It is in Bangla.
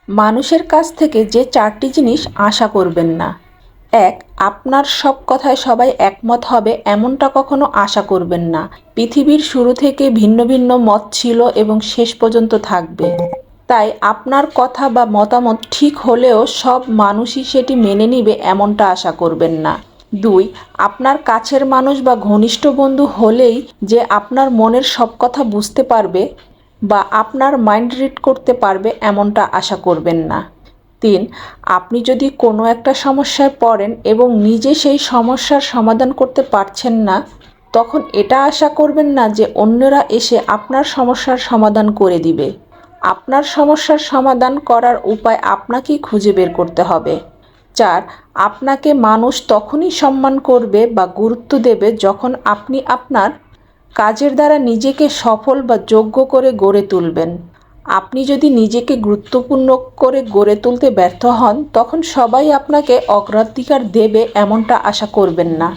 মানুষের কাছ থেকে যে 4টি জিনিস আশা করবেন না। 1. আপনার সব কথায় সবাই একমত হবে এমনটা কখনো আশা করবেন না। পৃথিবীর শুরু থেকে ভিন্ন ভিন্ন মত ছিল এবং শেষ পর্যন্ত থাকবে। তাই আপনার কথা বা মতামত ঠিক হলেও সব মানুষই সেটি মেনে নিবে এমনটা আশা করবেন না। 2. আপনার কাছের মানুষ বা ঘনিষ্ঠ বন্ধু হলেই যে আপনার মনের সব কথা বুঝতে পারবে বা আপনার মাইন্ড রিড করতে পারবে এমনটা আশা করবেন না। 3. আপনি যদি কোনো একটা সমস্যায় পড়েন এবং নিজে সেই সমস্যার সমাধান করতে পারছেন না, তখন এটা আশা করবেন না যে অন্যরা এসে আপনার সমস্যার সমাধান করে দিবে। আপনার সমস্যার সমাধান করার উপায় আপনাকেই খুঁজে বের করতে হবে। 4. আপনাকে মানুষ তখনই সম্মান করবে বা গুরুত্ব দেবে যখন আপনি আপনার কাজের দ্বারা নিজেকে সফল বা যোগ্য করে গড়ে তুলবেন। আপনি যদি নিজেকে গুরুত্বপূর্ণ করে গড়ে তুলতে ব্যর্থ হন, তখন সবাই আপনাকে অগ্রাধিকার দেবে এমনটা আশা করবেন না।